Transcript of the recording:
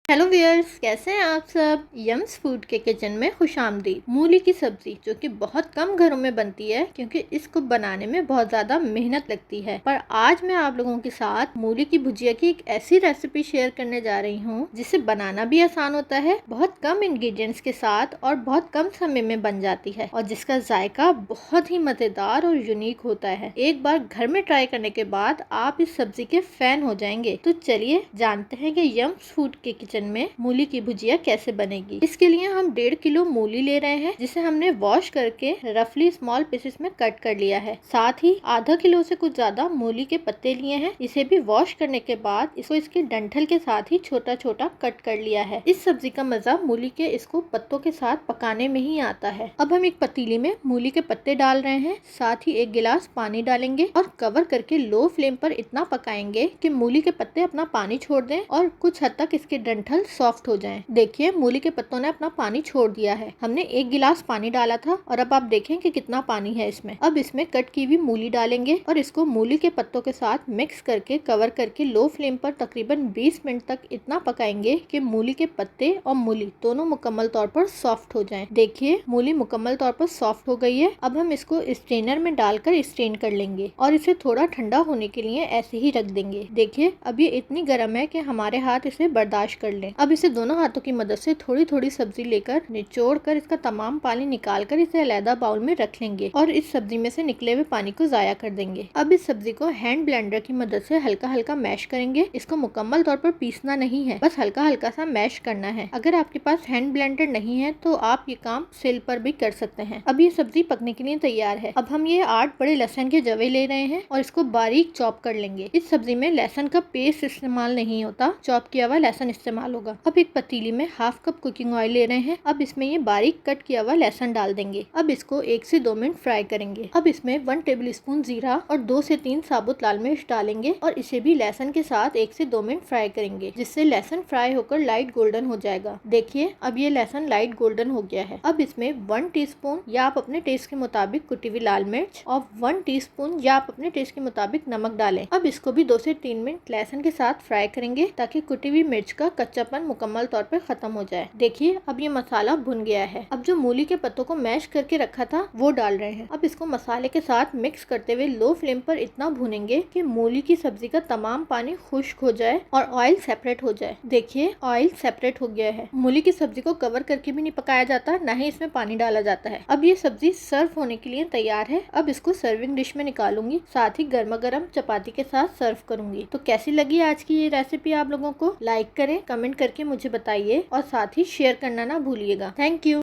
Hello viewers, कैसे हैं आप सब। यम्स फूड के किचन में खुशामदीद। मूली की सब्जी जो कि बहुत कम घरों में बनती है क्योंकि इसको बनाने में बहुत ज्यादा मेहनत लगती है, पर आज मैं आप लोगों के साथ मूली की भुजिया की एक ऐसी रेसिपी शेयर करने जा रही हूँ जिसे बनाना भी आसान होता है, बहुत कम इंग्रेडिएंट्स के साथ और बहुत कम समय में बन जाती है और जिसका जायका बहुत ही मजेदार और यूनिक होता है। एक बार घर में ट्राई करने के बाद आप इस सब्जी के फैन हो जाएंगे। तो चलिए जानते हैं कि यम्स फूड के किचन में मूली की भुजिया कैसे बनेगी। इसके लिए हम 1.5 किलो मूली ले रहे हैं जिसे हमने वॉश करके रफली स्मॉल पीसेस में कट कर लिया है। साथ ही आधा किलो से कुछ ज्यादा मूली के पत्ते लिए हैं, इसे भी वॉश करने के बाद इसको इसके डंठल के साथ ही छोटा छोटा कट कर लिया है। इस सब्जी का मजा मूली के इसको पत्तों के साथ पकाने में ही आता है। अब हम एक पतीली में मूली के पत्ते डाल रहे हैं, साथ ही 1 गिलास पानी डालेंगे और कवर करके लो फ्लेम पर इतना पकाएंगे कि मूली के पत्ते अपना पानी छोड़ दें और कुछ हद तक इसके डंठल सॉफ्ट हो जाएं। देखिए मूली के पत्तों ने अपना पानी छोड़ दिया है। हमने 1 गिलास पानी डाला था और अब आप देखें कि कितना पानी है इसमें। अब इसमें कट की हुई मूली डालेंगे और इसको मूली के पत्तों के साथ मिक्स करके कवर करके लो फ्लेम पर तकरीबन 20 मिनट तक इतना पकाएंगे कि मूली के पत्ते और मूली दोनों मुकम्मल तौर पर सॉफ्ट हो जाएं। देखिए मूली मुकम्मल तौर पर सॉफ्ट हो गई है। अब हम इसको स्ट्रेनर में डालकर स्ट्रेन कर लेंगे और इसे थोड़ा ठंडा होने के लिए ऐसे ही रख देंगे। देखिए अब ये इतनी गर्म है कि हमारे हाथ इसे बर्दाश्त कर लें। अब इसे दोनों हाथों की मदद से थोड़ी थोड़ी सब्जी लेकर निचोड़ कर इसका तमाम पानी निकाल कर इसे अलग बाउल में रख लेंगे और इस सब्जी में से निकले हुए पानी को जाया कर देंगे। अब इस सब्जी को हैंड ब्लेंडर की मदद से हल्का हल्का मैश करेंगे। इसको मुकम्मल तौर पर पीसना नहीं है, बस हल्का हल्का सा मैश करना है। अगर आपके पास हैंड ब्लेंडर नहीं है तो आप ये काम सिल पर भी कर सकते हैं। अब ये सब्जी पकने के लिए तैयार है। अब हम ये 8 बड़े लहसुन के जवे ले रहे हैं और इसको बारीक चॉप कर लेंगे। इस सब्जी में लहसुन का पेस्ट इस्तेमाल नहीं होता, चॉप किया हुआ लहसुन इस्तेमाल होगा। अब एक पतीली में हाफ कप कुकिंग ऑयल ले रहे हैं। अब इसमें ये बारीक कट किया हुआ लहसुन डाल देंगे। अब इसको 1 से 2 मिनट फ्राई करेंगे। अब इसमें 1 टेबलस्पून जीरा और 2 से 3 साबुत लाल मिर्च डालेंगे और इसे भी लहसुन के साथ 1 से 2 मिनट फ्राई करेंगे, जिससे लहसुन फ्राई होकर लाइट गोल्डन हो जाएगा। देखिए अब ये लहसुन लाइट गोल्डन हो गया है। अब इसमें 1 टीस्पून या आप अपने टेस्ट के मुताबिक कुटी हुई लाल मिर्च और 1 टीस्पून या आप अपने टेस्ट के मुताबिक नमक डालें। अब इसको भी 2 से 3 मिनट लहसुन के साथ फ्राई करेंगे ताकि कुटी हुई मिर्च का कच्चापन मुकम्मल तौर पर खत्म हो जाए। देखिए अब ये मसाला भुन गया है। अब जो मूली के पत्तों को मैश करके रखा था वो डाल रहे हैं। अब इसको मसाले के साथ मिक्स करते हुए लो फ्लेम पर इतना भुनेंगे कि मूली की सब्जी का तमाम पानी खुश्क हो जाए और ऑयल सेपरेट हो जाए। देखिए ऑयल सेपरेट हो गया है। मूली की सब्जी को कवर करके भी नहीं पकाया जाता, ना ही इसमें पानी डाला जाता है। अब ये सब्जी सर्व होने के लिए तैयार है। अब इसको सर्विंग डिश में निकालूंगी, साथ ही गर्मा गर्म चपाती के साथ सर्व करूंगी। तो कैसी लगी आज की ये रेसिपी आप लोगों को? लाइक करें, कमेंट करके मुझे बताइए और साथ ही शेयर करना ना भूलिएगा। Thank you.